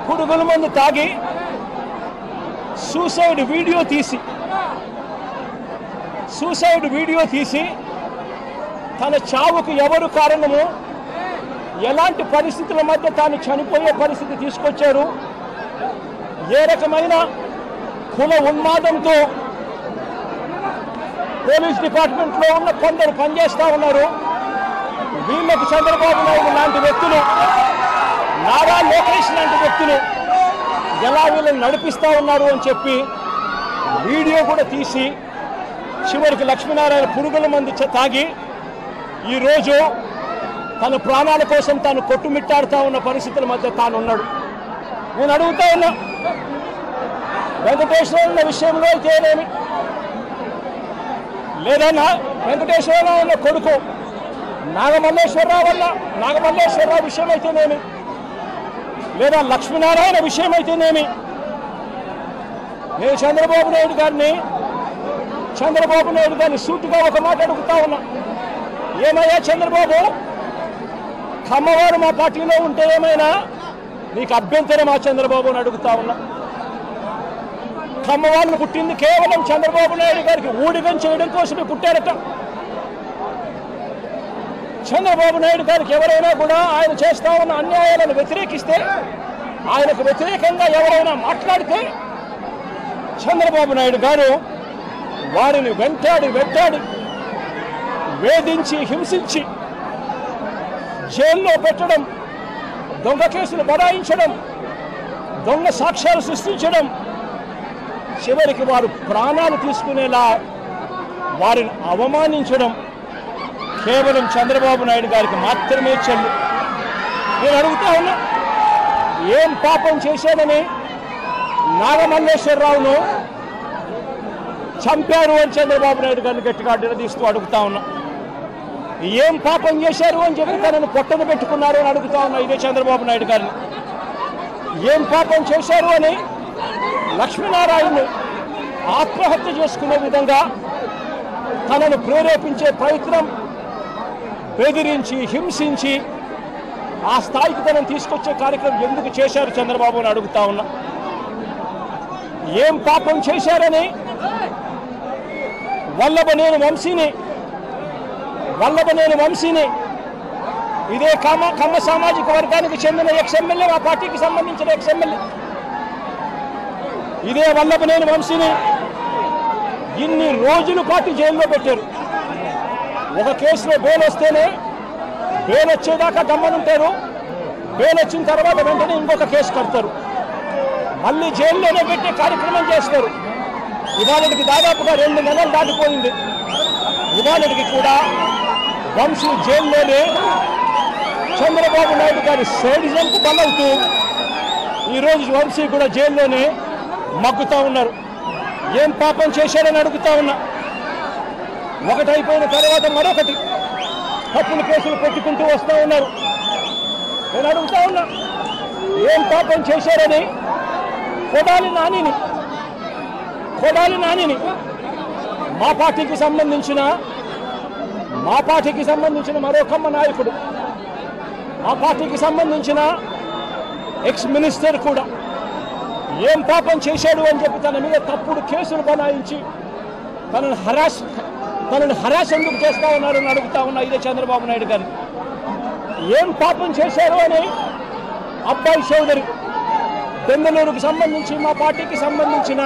పురుగుల మందు తాగి సూసైడ్ వీడియో తీసి తన చావుకు ఎవరు కారణము, ఎలాంటి పరిస్థితుల మధ్య తాను చనిపోయే పరిస్థితి తీసుకొచ్చారు, ఏ రకమైన కుల ఉన్మాదంతో పోలీస్ డిపార్ట్మెంట్లో ఉన్న కొందరు పనిచేస్తూ ఉన్నారు. వీళ్ళకు చంద్రబాబు నాయుడు లాంటి వ్యక్తులు, నారా లోకేష్ లాంటి వ్యక్తులు ఎలా వీళ్ళని నడిపిస్తూ ఉన్నారు అని చెప్పి వీడియో కూడా తీసి చివరికి లక్ష్మీనారాయణ పురుగుల మందు తాగి ఈరోజు తన ప్రాణాల కోసం తాను కొట్టుమిట్టాడుతూ ఉన్న పరిస్థితుల మధ్య తాను ఉన్నాడు. నేను అడుగుతా ఉన్నా, వెంకటేశ్వర విషయంలో అయితేనేమి, లేదా వెంకటేశ్వరరావు ఉన్న కొడుకు నాగమల్లేశ్వరరావు విషయం అయితేనేమి, లేదా లక్ష్మీనారాయణ విషయం అయితేనేమి, నేను చంద్రబాబు నాయుడు గారిని సూటిగా ఒక మాట అడుగుతా ఉన్నా. ఏమయ్యా చంద్రబాబు, కమ్మవారు మా పార్టీలో ఉంటే ఏమైనా నీకు అభ్యంతరమా చంద్రబాబు అని అడుగుతా ఉన్నా. కమ్మవారిని పుట్టింది కేవలం చంద్రబాబు నాయుడు గారికి ఊడిగం చేయడం కోసమే పుట్టారట. చంద్రబాబు నాయుడు గారికి ఎవరైనా కూడా ఆయన చేస్తా ఉన్న అన్యాయాలను వ్యతిరేకిస్తే, ఆయనకు వ్యతిరేకంగా ఎవరైనా మాట్లాడితే చంద్రబాబు నాయుడు గారు వారిని వెంటాడి వేధించి హింసించి జైల్లో పెట్టడం, దొంగ కేసులు బడాయించడం, దొంగ సాక్ష్యాలు సృష్టించడం, చివరికి వారు ప్రాణాలు తీసుకునేలా వారిని అవమానించడం కేవలం చంద్రబాబు నాయుడు గారికి మాత్రమే చెల్లు. నేను అడుగుతా ఉన్నా, ఏం పాపం చేశాడని నాగమల్లేశ్వరరావును చంపారు అని చంద్రబాబు నాయుడు గారిని గట్టిగా నిలదీస్తూ అడుగుతా ఉన్నా. ఏం పాపం చేశారు అని చెప్పి తనను పొట్టను పెట్టుకున్నారు అని అడుగుతా ఉన్నా ఇదే చంద్రబాబు నాయుడు గారిని. ఏం పాపం చేశారు అని లక్ష్మీనారాయణను ఆత్మహత్య చేసుకునే విధంగా తనను ప్రేరేపించే ప్రయత్నం, బెదిరించి హింసించి ఆ స్థాయికి తనను తీసుకొచ్చే కార్యక్రమం ఎందుకు చేశారు చంద్రబాబు అని అడుగుతా ఉన్నా. ఏం పాపం చేశారని వల్లభనేని వంశీని ఇదే కమ్మ సామాజిక వర్గానికి చెందిన ఎక్స్ఎమ్మెల్యే, ఆ పార్టీకి సంబంధించిన ఎక్స్ఎమ్మెల్యే ఇదే వల్లభనేని వంశీని ఇన్ని రోజుల పాటు జైల్లో పెట్టారు. ఒక కేసులో బెయిల్ వస్తేనే, బెయిల్ వచ్చేదాకా గమ్మనుంటారు, బెయిల్ వచ్చిన తర్వాత వెంటనే ఇంకొక కేసు కడతారు, మళ్ళీ జైల్లోనే పెట్టే కార్యక్రమం చేస్తారు. ఇవాళకి దాదాపుగా 2 నెలలు దాటిపోయింది. ఇవాళకి కూడా వంశీ జైల్లోనే చంద్రబాబు నాయుడు గారి సేడిజంకు బలవుతూ ఈరోజు వంశీ కూడా జైల్లోనే మగ్గుతూ ఉన్నారు. ఏం పాపం చేశాడని అడుగుతా ఉన్నా. ఒకటి అయిపోయిన తర్వాత మరొకటి తప్పుల కేసులు పెట్టుకుంటూ వస్తూ ఉన్నారు. నేను అడుగుతా ఉన్నా, ఏం పాపం చేశారని కొడాలి నానిని మా పార్టీకి సంబంధించిన మరో కమ్మ నాయకుడు, మా పార్టీకి సంబంధించిన ఎక్స్ మినిస్టర్ కూడా ఏం పాపం చేశాడు అని చెప్పి తన మీద తప్పుడు కేసులు బనాయించి తనను హరాస్ ఎందుకు చేస్తా ఉన్నారని అడుగుతా ఉన్నా ఇదే చంద్రబాబు నాయుడు గారు. ఏం పాపం చేశారు అని అబ్బాయి చౌదరి, బెంగళూరుకు సంబంధించి మా పార్టీకి సంబంధించిన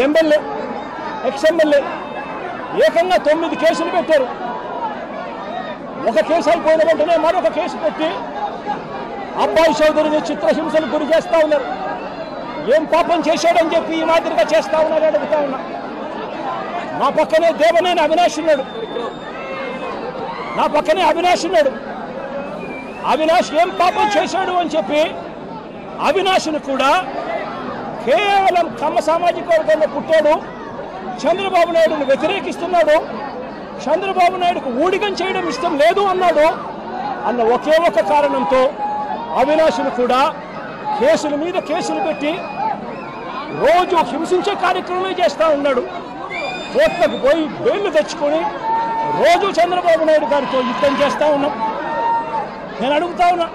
ఎమ్మెల్యే, ఎక్స్ఎమ్మెల్యే ఏకంగా 9 కేసులు పెట్టారు. ఒక కేసు అయిపోయిన వెంటనే మరొక కేసు పెట్టి అబ్బాయి చౌదరిని చిత్రహింసలు గురి చేస్తూ ఉన్నారు. ఏం పాపం చేశాడని చెప్పి ఈ మాదిరిగా చేస్తా ఉన్నారు అడుగుతా ఉన్నా. నా పక్కనే దేవనేని అవినాష్ ఉన్నాడు. అవినాష్ ఏం పాపం చేశాడు అని చెప్పి అవినాష్ను కూడా కేవలం కమ్మ సామాజిక వర్గంలో పుట్టాడు, చంద్రబాబు నాయుడుని వ్యతిరేకిస్తున్నాడు, చంద్రబాబు నాయుడుకు ఊడిగం చేయడం ఇష్టం లేదు అన్నాడు అన్న ఒకే ఒక కారణంతో అవినాష్ను కూడా కేసుల మీద కేసులు పెట్టి రోజు హింసించే కార్యక్రమమే చేస్తూ ఉన్నాడు. కోర్టులకు పోయి బెయిల్ తెచ్చుకొని రోజు చంద్రబాబు నాయుడు గారితో యుద్ధం చేస్తూ ఉన్నాం. నేను అడుగుతా ఉన్నా,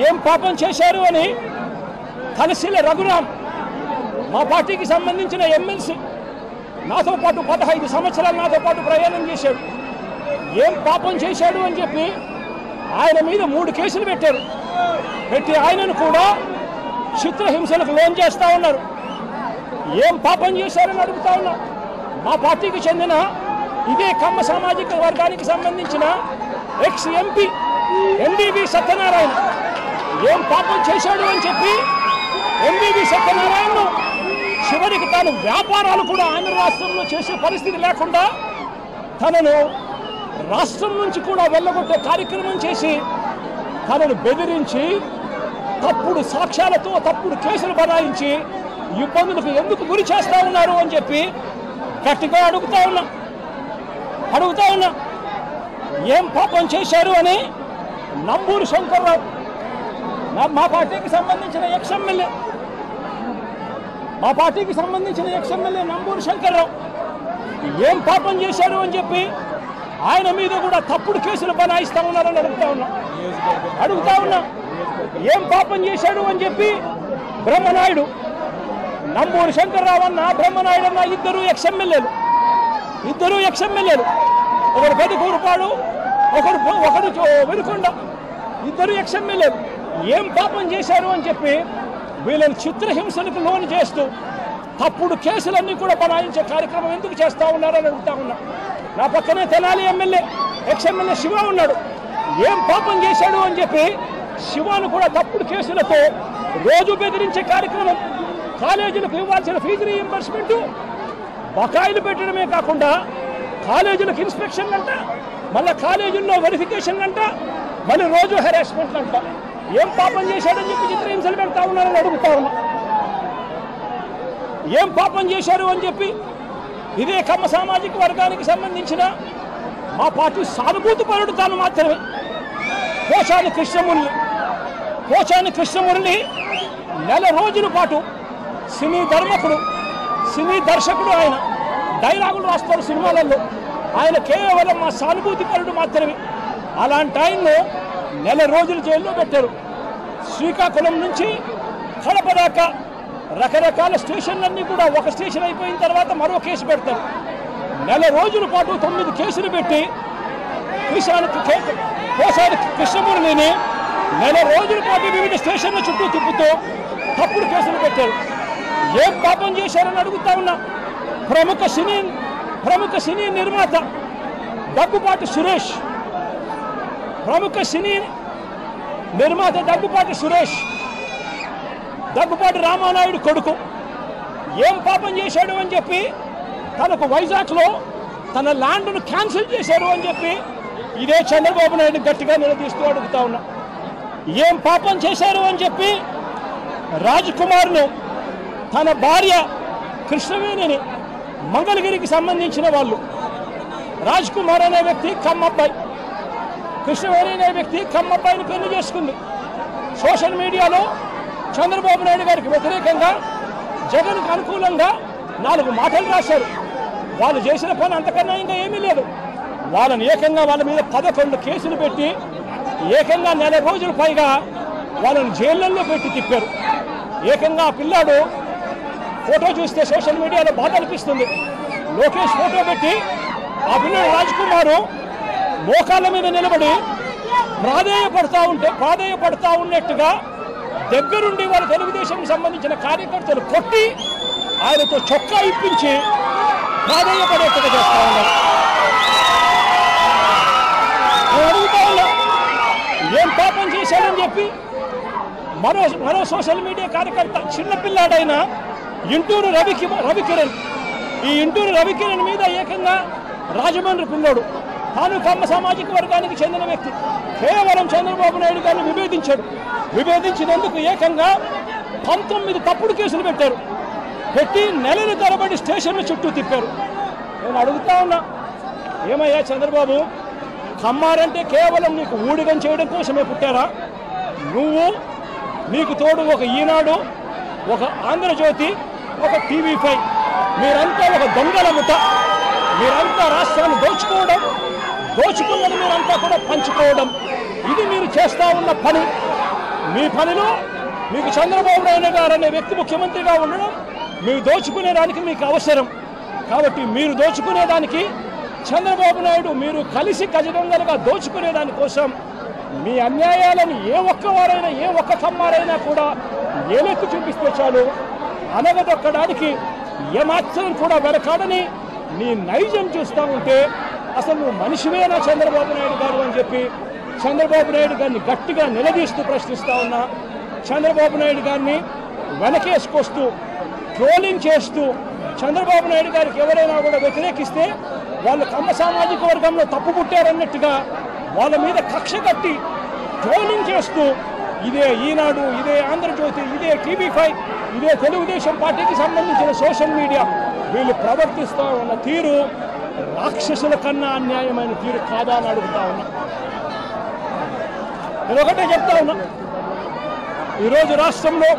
ఏం పాపం చేశారు అని కలసిల రఘురామ్ మా పార్టీకి సంబంధించిన ఎమ్మెల్సీ, నాతో పాటు 15 సంవత్సరాలు నాతో పాటు ప్రయాణం చేశాడు. ఏం పాపం చేశాడు అని చెప్పి ఆయన మీద 3 కేసులు పెట్టారు. పెట్టి ఆయనను కూడా చిత్రహింసలకు లోన్ చేస్తూ ఉన్నారు. ఏం పాపం చేశారని అడుగుతా ఉన్నా. మా పార్టీకి చెందిన ఇదే కమ్మ సామాజిక వర్గానికి సంబంధించిన ఎక్స్ ఎంపీ ఎంబీబీ సత్యనారాయణ ఏం పాపం చేశాడు అని చెప్పి ఎంబీబీ సత్యనారాయణను చివరికి తాను వ్యాపారాలు కూడా ఆంధ్ర రాష్ట్రంలో చేసే పరిస్థితి లేకుండా తనను రాష్ట్రం నుంచి కూడా వెళ్ళగొట్టే కార్యక్రమం చేసి తనను బెదిరించి తప్పుడు సాక్ష్యాలతో తప్పుడు కేసులు బనాయించి ఇబ్బందులకు ఎందుకు గురి చేస్తా ఉన్నారు అని చెప్పి గట్టిగా అడుగుతా ఉన్నా. ఏం పాపం చేశారు అని నంబూరు శంకర్రావు మా పార్టీకి సంబంధించిన ఎక్స్ ఎమ్మెల్యే నంబూరు శంకర్రావు ఏం పాపం చేశారు అని చెప్పి ఆయన మీద కూడా తప్పుడు కేసులు బనాయిస్తా ఉన్నారని అడుగుతా ఉన్నా. ఏం పాపం చేశాడు అని చెప్పి బ్రహ్మనాయుడు, నంబూరు శంకర్రావు అన్న బ్రహ్మనాయుడు అన్న ఇద్దరు ఎక్స్ ఎమ్మెల్యేలు, ఒకరు పెదకూరుపాడు, ఒకరు వెనుకొండ, ఇద్దరు ఎక్స్ ఎమ్మెల్యేలు ఏం పాపం చేశారు అని చెప్పి వీళ్ళని చిత్రహింసలకు లోన్ చేస్తూ తప్పుడు కేసులన్నీ కూడా బనాయించే కార్యక్రమం ఎందుకు చేస్తా ఉన్నారని అడుగుతా ఉన్నా. నా పక్కనే Tenali MLA ex MLA Shiva ఉన్నాడు. ఏం పాపం చేశాడు అని చెప్పి శివాను కూడా తప్పుడు కేసులతో రోజు బెదిరించే కార్యక్రమం, కాలేజీలకు ఇవ్వాల్సిన ఫీజు రీయింబర్స్మెంట్ బకాయిలు పెట్టడమే కాకుండా కాలేజీలకు ఇన్స్పెక్షన్ అంట, మళ్ళీ కాలేజీల్లో వెరిఫికేషన్ అంట, మళ్ళీ రోజు హెరాస్మెంట్ అంట. ఏం పాపం చేశాడని చెప్పి చిత్రహింసలు పెడతా ఉన్నారని అడుగుతా ఉన్నా. ఏం పాపం చేశారు అని చెప్పి ఇదే కమ్మ సామాజిక వర్గానికి సంబంధించిన మా పార్టీ సానుభూతి పరుడు తాను మాత్రమే పోచాని కృష్ణమురళి నెల రోజుల పాటు సినీ దర్శకుడు, ఆయన డైలాగులు రాస్తారు సినిమాలలో, ఆయన కేవలం మా సానుభూతి పరుడు మాత్రమే. అలాంటి ఆయన్ను నెల రోజులు జైల్లో పెట్టారు. శ్రీకాకుళం నుంచి కడప దాకా రకరకాల స్టేషన్లన్నీ కూడా ఒక స్టేషన్ అయిపోయిన తర్వాత మరో కేసు పెడతారు. నెల రోజుల పాటు 9 కేసులు పెట్టి పోసాని కృష్ణమురళిని నెల రోజుల పాటు వివిధ స్టేషన్ల చుట్టూ తిప్పుతూ తప్పుడు కేసులు పెట్టారు. ఏం పాపం చేశారని అడుగుతా ఉన్నా. ప్రముఖ సినీ నిర్మాత దగ్గుపాటి సురేష్ దగ్గుపాటి రామానాయుడు కొడుకు ఏం పాపం చేశాడు అని చెప్పి తనకు వైజాగ్లో తన ల్యాండ్ను క్యాన్సిల్ చేశారు అని చెప్పి ఇదే చంద్రబాబు నాయుడు గట్టిగా నిలదీస్తూ అడుగుతా ఉన్నా. ఏం పాపం చేశారు అని చెప్పి రాజ్ కుమార్ను తన భార్య కృష్ణవేణిని మంగళగిరికి సంబంధించిన వాళ్ళు, రాజ్ కుమార్ అనే వ్యక్తి కమ్మబ్బాయి, కృష్ణవేణి అనే వ్యక్తి కమ్మబ్బాయిని పెళ్లి చేసుకుంది. సోషల్ మీడియాలో చంద్రబాబు నాయుడు గారికి వ్యతిరేకంగా జగన్కు అనుకూలంగా 4 మాటలు రాశారు. వాళ్ళు చేసిన పని అంతకన్నా ఇంకా ఏమీ లేదు. వాళ్ళని ఏకంగా వాళ్ళ మీద 11 కేసులు పెట్టి ఏకంగా నెల రోజుల పైగా వాళ్ళని జైళ్ళల్లో పెట్టి తిప్పారు. ఏకంగా ఆ పిల్లాడు ఫోటో చూస్తే సోషల్ మీడియాలో బాధ అనిపిస్తుంది. లోకేష్ ఫోటో పెట్టి ఆ పిల్లాడు రాజ్ కుమారు మోకాళ్ళ మీద నిలబడి ప్రాధేయపడతా ఉన్నట్టుగా దగ్గరుండి వాళ్ళ తెలుగుదేశం సంబంధించిన కార్యకర్తలు కొట్టి ఆయనతో చొక్కా ఇప్పించి ప్రాధేయపడేట్టుగా చేస్తా ఉన్నారు. అడుగుతా ఉన్నా ఏం పాపం చేశాడని చెప్పి మరో సోషల్ మీడియా కార్యకర్త చిన్నపిల్లాడైన ఇంటూరు రవికిరణ్, ఈ ఇంటూరు రవికిరణ్ మీద ఏకంగా రాజమండ్రి పిల్లోడు, తాను కమ్మ సామాజిక వర్గానికి చెందిన వ్యక్తి, కేవలం చంద్రబాబు నాయుడు గారిని విభేదించినందుకు ఏకంగా 19 తప్పుడు కేసులు పెట్టి నెలల తరబడి స్టేషన్ల చుట్టూ తిప్పారు. నేను అడుగుతా ఉన్నా, ఏమయ్యా చంద్రబాబు, కమ్మారంటే కేవలం నీకు ఊడిగం చేయడం కోసమే పుట్టారా? నువ్వు, నీకు తోడు ఒక ఈనాడు, ఒక ఆంధ్రజ్యోతి, ఒక TV5, మీరంతా ఒక దొంగల ముఠ. మీరంతా రాష్ట్రాన్ని దోచుకున్నది మీరంతా కూడా పంచుకోవడం, ఇది మీరు చేస్తూ ఉన్న పని. మీ పనిలో మీకు చంద్రబాబు నాయుడు గారు అనే వ్యక్తి ముఖ్యమంత్రిగా ఉండడం మీరు దోచుకునేదానికి మీకు అవసరం. కాబట్టి మీరు దోచుకునేదానికి చంద్రబాబు నాయుడు మీరు కలిసి గజదొంగలుగా దోచుకునే దానికోసం మీ అన్యాయాలను ఏ ఒక్కవారైనా ఏ ఒక్క కమ్మారైనా కూడా ఏలెత్తి చూపిస్తే చాలు అనగదొక్కడానికి ఏమాత్రం కూడా వెనకాడని నీ నైజం చూస్తూ ఉంటే అసలు నువ్వు మనిషివేనా చంద్రబాబు నాయుడు గారు అని చెప్పి చంద్రబాబు నాయుడు గారిని గట్టిగా నిలదీస్తూ ప్రశ్నిస్తూ ఉన్నా. చంద్రబాబు నాయుడు గారిని వెనకేసుకొస్తూ ట్రోలింగ్ చేస్తూ చంద్రబాబు నాయుడు గారికి ఎవరైనా కూడా వ్యతిరేకిస్తే వాళ్ళు కమ్మ సామాజిక వర్గంలో తప్పు పుట్టారన్నట్టుగా వాళ్ళ మీద కక్ష కట్టి ట్రోలింగ్ చేస్తూ ఇదే ఈనాడు, ఇదే ఆంధ్రజ్యోతి, ఇదే TV5, ఇదే తెలుగుదేశం పార్టీకి సంబంధించిన సోషల్ మీడియా వీళ్ళు ప్రవర్తిస్తూ ఉన్న తీరు రాక్షసుల కన్నా అన్యాయమైన తీరు కాదా అని అడుగుతా ఉన్నా. నేను ఒకటే చెప్తా ఉన్నా, ఈరోజు రాష్ట్రంలో